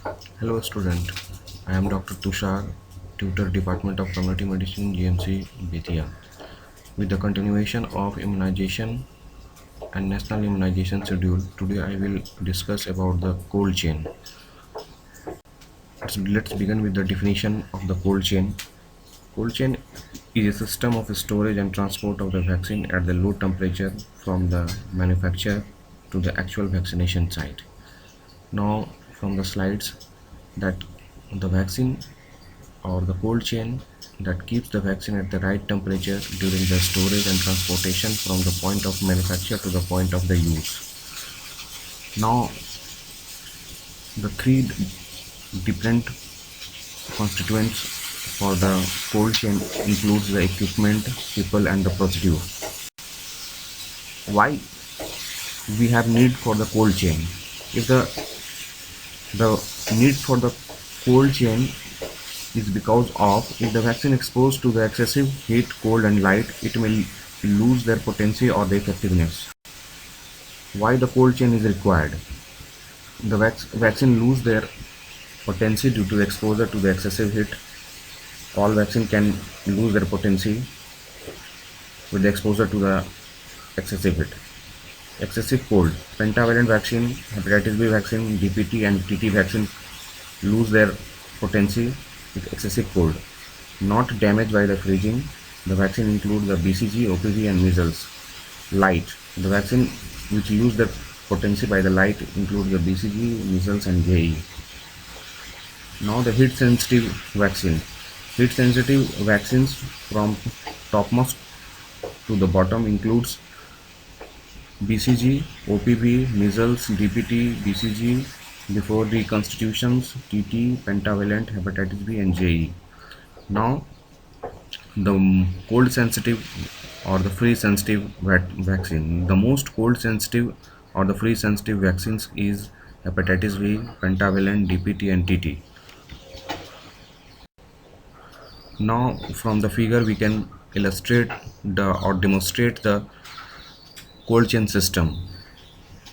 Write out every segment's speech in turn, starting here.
Hello student, I am Dr. Tushar, tutor Department of Community Medicine GMC Bethia. With the continuation of immunization and national immunization schedule, today I will discuss about the cold chain. Let's begin with the definition of the cold chain. Cold chain is a system of storage and transport of the vaccine at the low temperature from the manufacturer to the actual vaccination site. Now from the slides that the vaccine or the cold chain that keeps the vaccine at the right temperature during the storage and transportation from the point of manufacture to the point of the use. Now the three different constituents for the cold chain includes the equipment, people and the procedure. Why we have need for the cold chain? If the need for the cold chain is because of if the vaccine exposed to the excessive heat, cold and light, it may lose their potency or the effectiveness. Why the cold chain is required? The vaccine lose their potency due to exposure to the excessive heat. All vaccine can lose their potency with the exposure to the excessive heat. Excessive cold. Pentavalent vaccine, hepatitis B vaccine, DPT and TT vaccine lose their potency with excessive cold. Not damaged by the freezing. The vaccine includes the BCG, OPV and measles. Light. The vaccine which lose their potency by the light includes the BCG, measles and JE. Now the heat sensitive vaccine. Heat sensitive vaccines from topmost to the bottom includes BCG, OPV, measles, DPT, BCG, before reconstitutions, TT, pentavalent, hepatitis B and JE. Now the cold sensitive or the free sensitive vaccine. The most cold sensitive or the free sensitive vaccines is hepatitis B, pentavalent, DPT and TT. Now from the figure we can illustrate or demonstrate the cold chain system.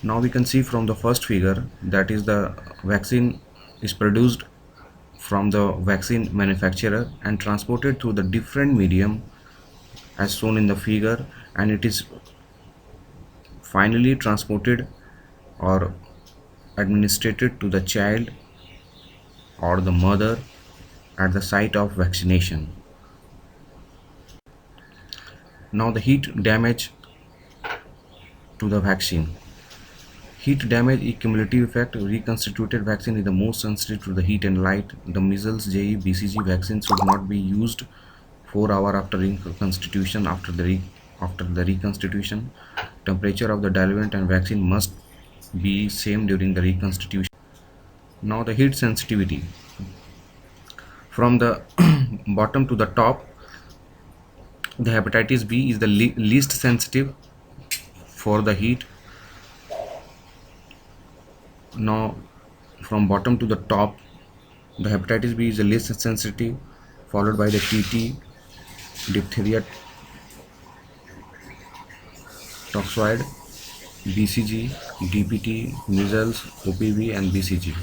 Now we can see from the first figure that is the vaccine is produced from the vaccine manufacturer and transported through the different medium as shown in the figure, and it is finally transported or administered to the child or the mother at the site of vaccination. Now the heat damage to the vaccine. Heat damage is cumulative effect. Reconstituted vaccine is the most sensitive to the heat and light. The measles, JE, BCG vaccines should not be used 4 hours after reconstitution. After the reconstitution, temperature of the diluent and vaccine must be same during the reconstitution. Now the heat sensitivity. From the bottom to the top, the hepatitis B is the least sensitive for the heat. Now from bottom to the top, the hepatitis B is the least sensitive, followed by the TT, diphtheria toxoid, BCG, DPT, measles, OPV and BCG.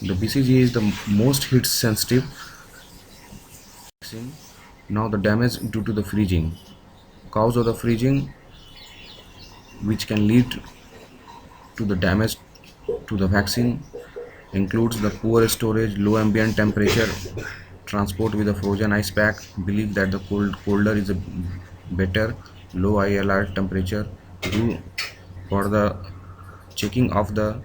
The BCG is the most heat sensitive vaccine. Now the damage due to the freezing. Cause of the freezing which can lead to the damage to the vaccine includes the poor storage, low ambient temperature, transport with a frozen ice pack, believe that the colder is a better, low ILR temperature. Do for the checking of the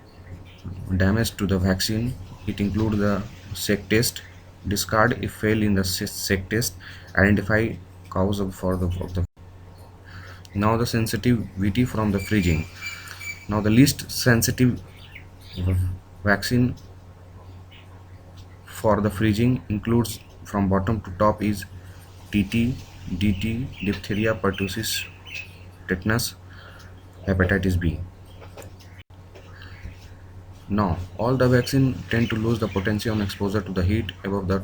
damage to the vaccine, it includes the SEC test. Discard if fail in the SEC test. Identify cause of the. Now the sensitivity from the freezing. Now the least sensitive vaccine for the freezing includes from bottom to top is TT, DT, diphtheria, pertussis, tetanus, hepatitis B. Now all the vaccine tend to lose the potency on exposure to the heat above the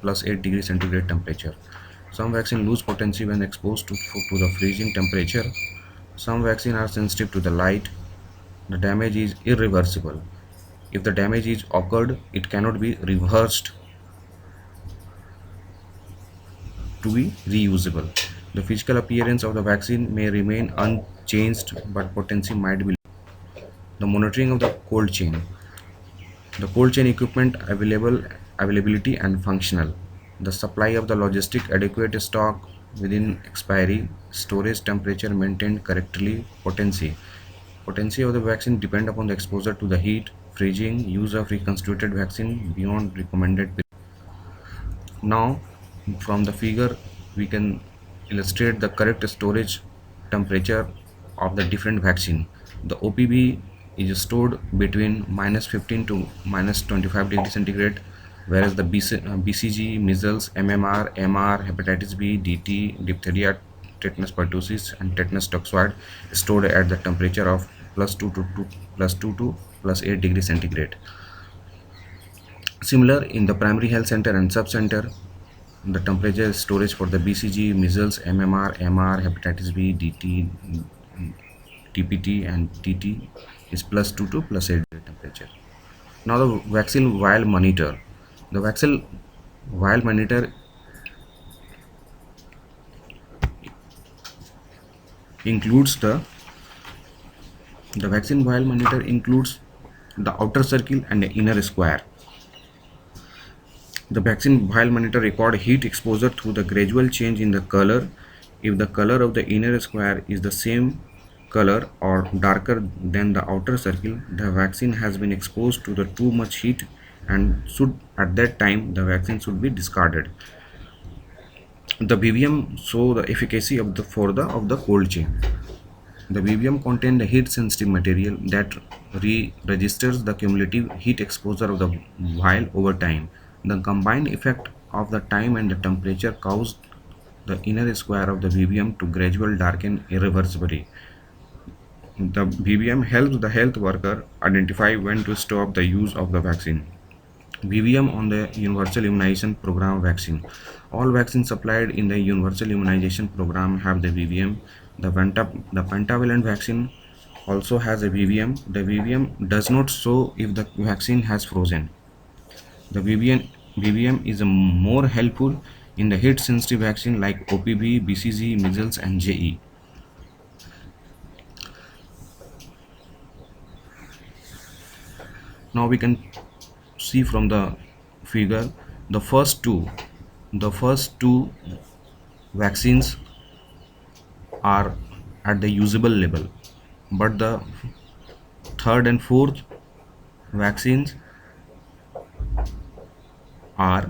plus 8 degrees centigrade temperature. Some vaccine lose potency when exposed to the freezing temperature. Some vaccine are sensitive to the light. The damage is irreversible. If the damage is occurred, it cannot be reversed to be reusable. The physical appearance of the vaccine may remain unchanged, but potency might be. The monitoring of the cold chain. The cold chain equipment availability and functional. The supply of the logistic adequate stock within expiry, storage temperature maintained correctly, potency. Potency of the vaccine depend upon the exposure to the heat, freezing, use of reconstituted vaccine beyond recommended period. Now, from the figure, we can illustrate the correct storage temperature of the different vaccine. The OPV is stored between -15 to -25 degrees centigrade, whereas the BCG, measles, MMR, MR, hepatitis B, DT, diphtheria, tetanus pertussis, and tetanus toxoid is stored at the temperature of +2 to +8 degrees centigrade. Similar in the primary health center and sub-center, the temperature storage for the BCG, measles, MMR, MR, hepatitis B, DT, TPT, and TT is +2 to +8 temperature. Now the vaccine vial monitor. The vaccine vial monitor includes the vaccine vial monitor includes the outer circle and the inner square. The vaccine vial monitor record heat exposure through the gradual change in the color. If the color of the inner square is the same color or darker than the outer circle, the vaccine has been exposed to the too much heat and should at that time the vaccine should be discarded. The BVM show the efficacy of the cold chain. The BVM contain the heat sensitive material that registers the cumulative heat exposure of the vial over time. The combined effect of the time and the temperature caused the inner square of the BVM to gradually darken irreversibly. The BVM helps the health worker identify when to stop the use of the vaccine. BVM on the Universal Immunization Program vaccine. All vaccines supplied in the Universal Immunization Program have the BVM. The pentavalent vaccine also has a BVM. The BVM does not show if the vaccine has frozen. The BVM is more helpful in the heat sensitive vaccine like OPV, BCG, measles, and JE. Now we can see from the figure the first two vaccines are at the usable level, but the third and fourth vaccines are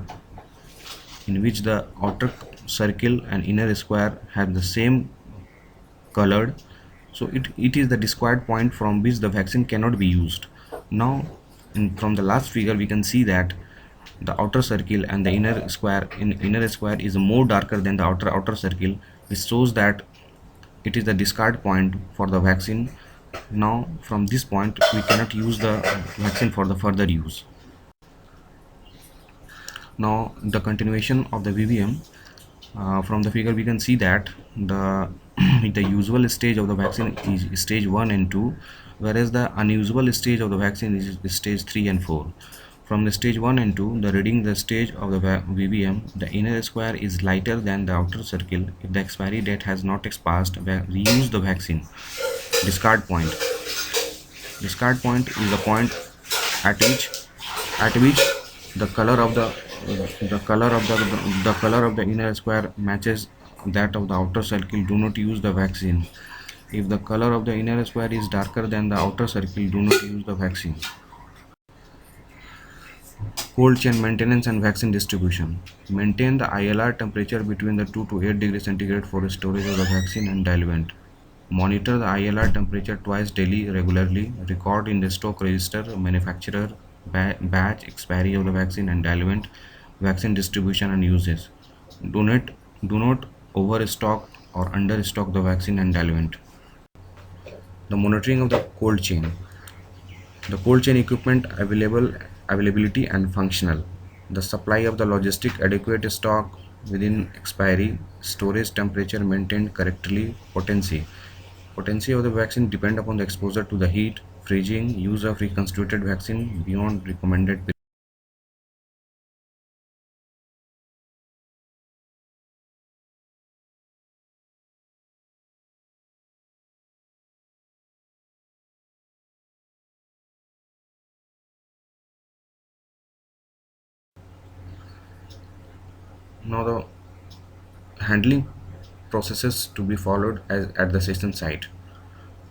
in which the outer circle and inner square have the same colored, so it is the discard point from which the vaccine cannot be used. Now from the last figure we can see that the outer circle and the inner square is more darker than the outer circle, which shows that it is the discard point for the vaccine. Now from this point we cannot use the vaccine for the further use. Now the continuation of the VVM, from the figure we can see that the the usual stage of the vaccine is stage 1 and 2, whereas the unusual stage of the vaccine is stage 3 and 4. From the stage 1 and 2, the reading the stage of the VVM, the inner square is lighter than the outer circle. If the expiry date has not expired, reuse the vaccine. Discard point. Discard point is the point at which the color of the inner square matches that of the outer circle. Do not use the vaccine. If the color of the inner square is darker than the outer circle, do not use the vaccine. Cold chain maintenance and vaccine distribution. Maintain the ILR temperature between the 2 to 8 degrees centigrade for storage of the vaccine and diluent. Monitor the ILR temperature twice daily regularly. Record in the stock register manufacturer, batch, expiry of the vaccine and diluent, vaccine distribution and uses. Do not overstock or understock the vaccine and diluent. The monitoring of the cold chain. The cold chain equipment availability and functional. The supply of the logistic adequate stock within expiry, storage temperature maintained correctly, potency. Potency of the vaccine depend upon the exposure to the heat, freezing, use of reconstituted vaccine beyond recommended period. Now the handling processes to be followed at the session site.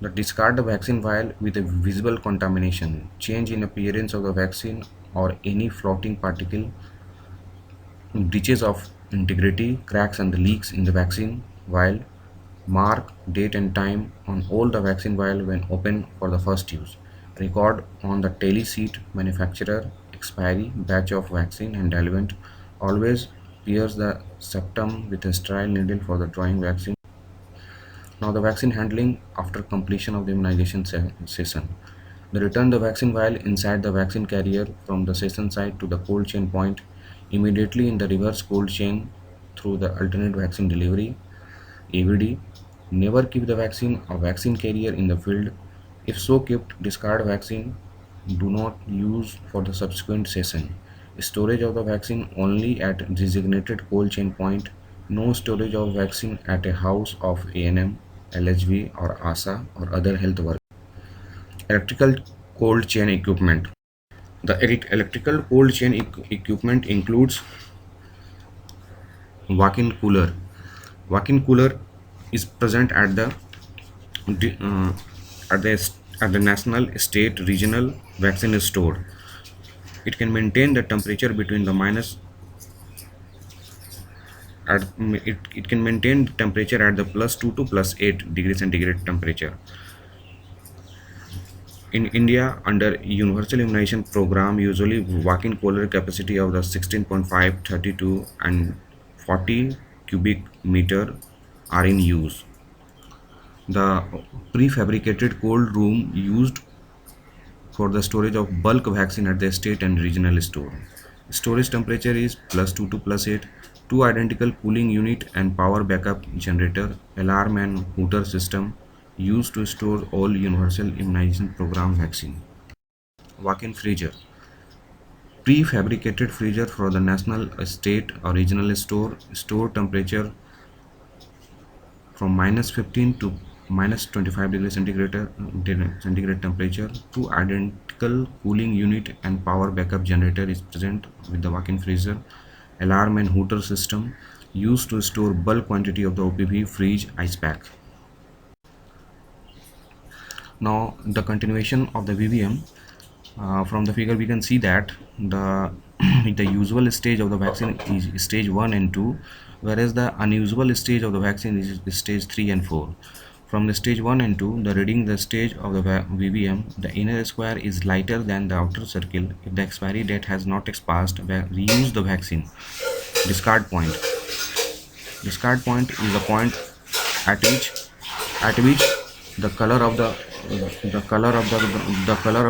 The discard the vaccine vial with a visible contamination, change in appearance of the vaccine or any floating particle, breaches of integrity, cracks and the leaks in the vaccine vial, mark date and time on all the vaccine vial when open for the first use, record on the tally sheet manufacturer, expiry, batch of vaccine and diluent, always pierce the septum with a sterile needle for the drawing vaccine. Now the vaccine handling after completion of the immunization session. They return the vaccine vial inside the vaccine carrier from the session site to the cold chain point immediately in the reverse cold chain through the alternate vaccine delivery AVD. Never keep the vaccine or vaccine carrier in the field. If so kept, discard vaccine. Do not use for the subsequent session. Storage of the vaccine only at designated cold chain point. No storage of vaccine at a house of ANM, LHV or ASA or other health workers. Electrical cold chain equipment. The electrical cold chain equipment includes walk-in cooler. Walk-in cooler is present at the uh, at the at the national, state, regional vaccine store. It can maintain the temperature between the minus at it can maintain the temperature at the +2 to +8 degrees centigrade temperature. In India, under universal immunization program, usually walk-in cooler capacity of the 16.5, 32, and 40 cubic meter are in use. The prefabricated cold room used for the storage of bulk vaccine at the state and regional store. Storage temperature is +2 to +8. Two identical cooling unit and power backup generator, alarm and hooter system used to store all universal immunization program vaccine. Walk-in freezer. Prefabricated freezer for the national, state or regional store temperature from -15 to -25 degrees centigrade temperature. Two identical cooling unit and power backup generator is present with the walk-in freezer. Alarm and hooter system used to store bulk quantity of the OPV freeze ice pack. Now the continuation of the VVM. From the figure we can see that the the usual stage of the vaccine is stage 1 and 2, whereas the unusual stage of the vaccine is stage 3 and 4. From the stage 1 and 2, the reading the stage of the VVM, the inner square is lighter than the outer circle. If the expiry date has not expired, reuse the vaccine. Discard point. Discard point is the point at which the color of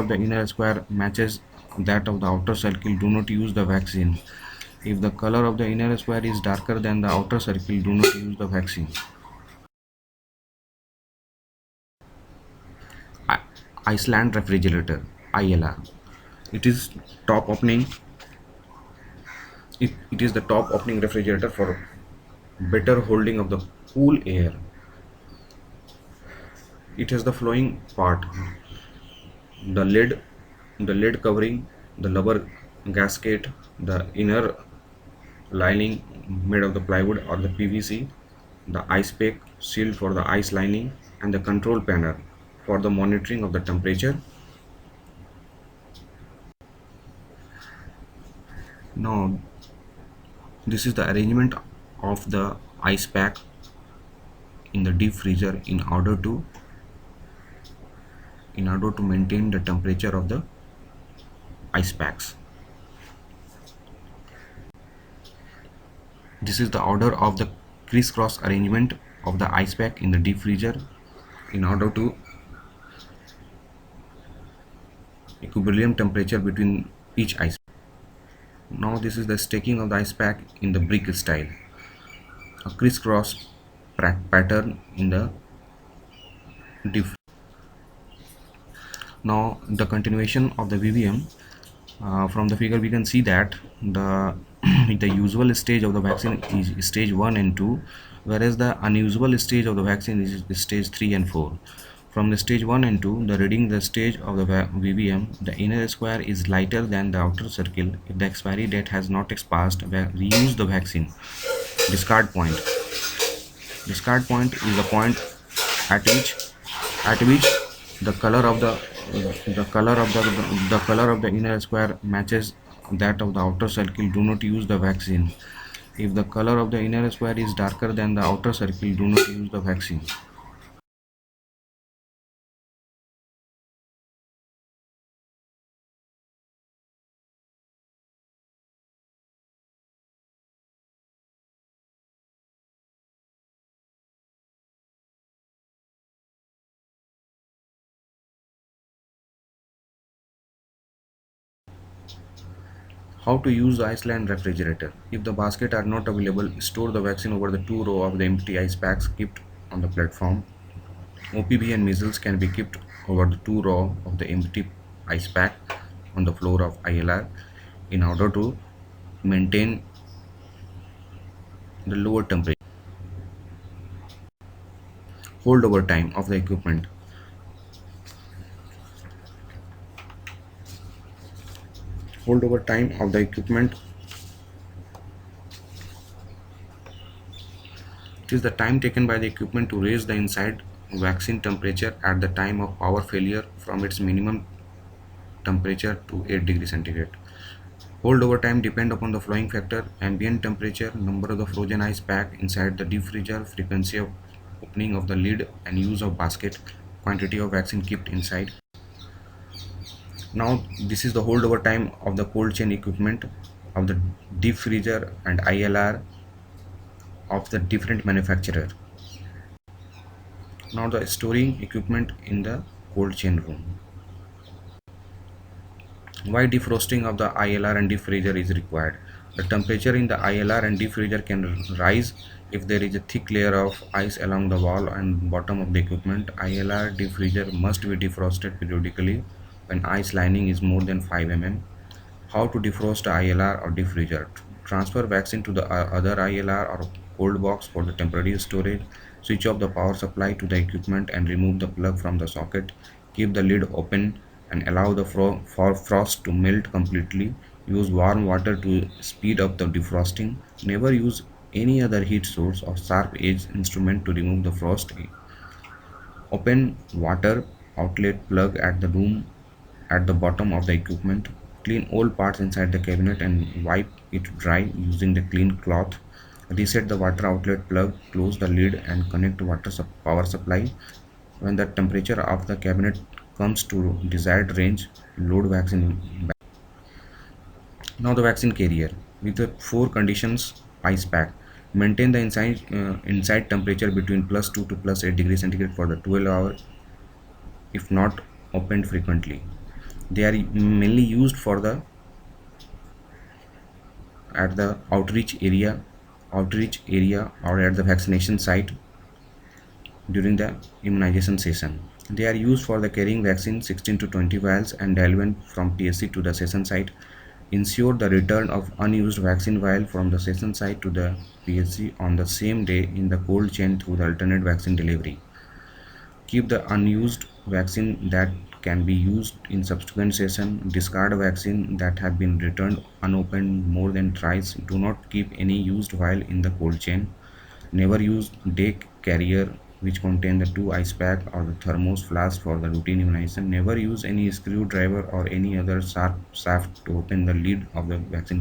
the inner square matches that of the outer circle. Do not use the vaccine. If the color of the inner square is darker than the outer circle, do not use the vaccine. Iceland refrigerator, ILR. It is top opening. It is the top opening refrigerator for better holding of the cool air. It has the flowing part, the lid covering, the rubber gasket, the inner lining made of the plywood or the PVC, the ice pack sealed for the ice lining, and the control panel for the monitoring of the temperature. Now this is the arrangement of the ice pack in the deep freezer in order to maintain the temperature of the ice packs. This is the order of the crisscross arrangement of the ice pack in the deep freezer in order to equilibrium temperature between each ice. Now this is the stacking of the ice pack in the brick style. A crisscross pattern in the deep. Now the continuation of the VVM. From the figure we can see that the the usual stage of the vaccine is stage 1 and 2, whereas the unusual stage of the vaccine is stage 3 and 4. From the stage 1 and 2, the reading the stage of the VVM, the inner square is lighter than the outer circle. If the expiry date has not expired, reuse the vaccine. Discard point. Discard point is the point at which the color of the inner square matches that of the outer circle. Do not use the vaccine. If the color of the inner square is darker than the outer circle, do not use the vaccine. How to use the Iceland refrigerator. If the basket are not available, store the vaccine over the two row of the empty ice packs kept on the platform. OPV and measles can be kept over the two row of the empty ice pack on the floor of ILR in order to maintain the lower temperature. Holdover time of the equipment. Holdover time of the equipment it is the time taken by the equipment to raise the inside vaccine temperature at the time of power failure from its minimum temperature to 8 degrees centigrade. Holdover time depend upon the flowing factor, ambient temperature, number of the frozen ice pack inside the deep freezer, frequency of opening of the lid and use of basket, quantity of vaccine kept inside. Now this is the holdover time of the cold chain equipment of the deep freezer and ILR of the different manufacturer. Now the storing equipment in the cold chain room. Why defrosting of the ILR and deep freezer is required? The temperature in the ILR and deep freezer can rise if there is a thick layer of ice along the wall and bottom of the equipment. ILR deep freezer must be defrosted periodically when ice lining is more than 5 mm. How to defrost ILR or deep freezer? Transfer vaccine to the other ILR or cold box for the temporary storage. Switch off the power supply to the equipment and remove the plug from the socket. Keep the lid open and allow the frost to melt completely. Use warm water to speed up the defrosting. Never use any other heat source or sharp edge instrument to remove the frost. Open water outlet plug at the room at the bottom of the equipment. Clean all parts inside the cabinet and wipe it dry using the clean cloth. Reset the water outlet plug, close the lid and connect power supply. When the temperature of the cabinet comes to desired range, load vaccine. Now the vaccine carrier with the four conditions ice pack. Maintain the inside temperature between +2 to +8 degrees centigrade for the 12 hours if not opened frequently. They are mainly used for the at the outreach area or at the vaccination site during the immunization session. They are used for the carrying vaccine 16 to 20 vials and diluent from TSC to the session site. Ensure the return of unused vaccine vial from the session site to the PSC on the same day in the cold chain through the alternate vaccine delivery. Keep the unused vaccine that can be used in subsequent session. Discard vaccine that have been returned unopened more than thrice. Do not keep any used vial in the cold chain. Never use day carrier which contain the two ice pack or the thermos flask for the routine immunization. Never use any screwdriver or any other sharp shaft to open the lid of the vaccine.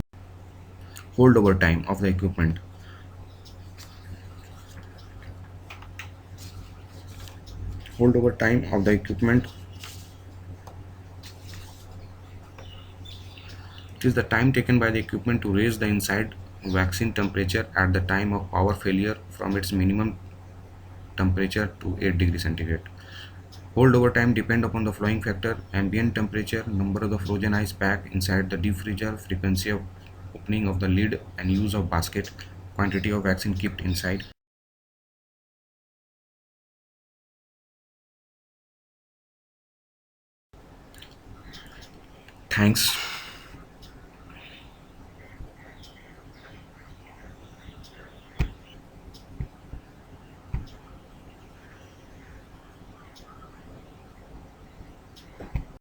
Holdover time of the equipment. Holdover time of the equipment it is the time taken by the equipment to raise the inside vaccine temperature at the time of power failure from its minimum temperature to 8 degrees centigrade. Holdover time depend upon the flowing factor, ambient temperature, number of the frozen ice pack inside the deep freezer, frequency of opening of the lid and use of basket, quantity of vaccine kept inside. thanks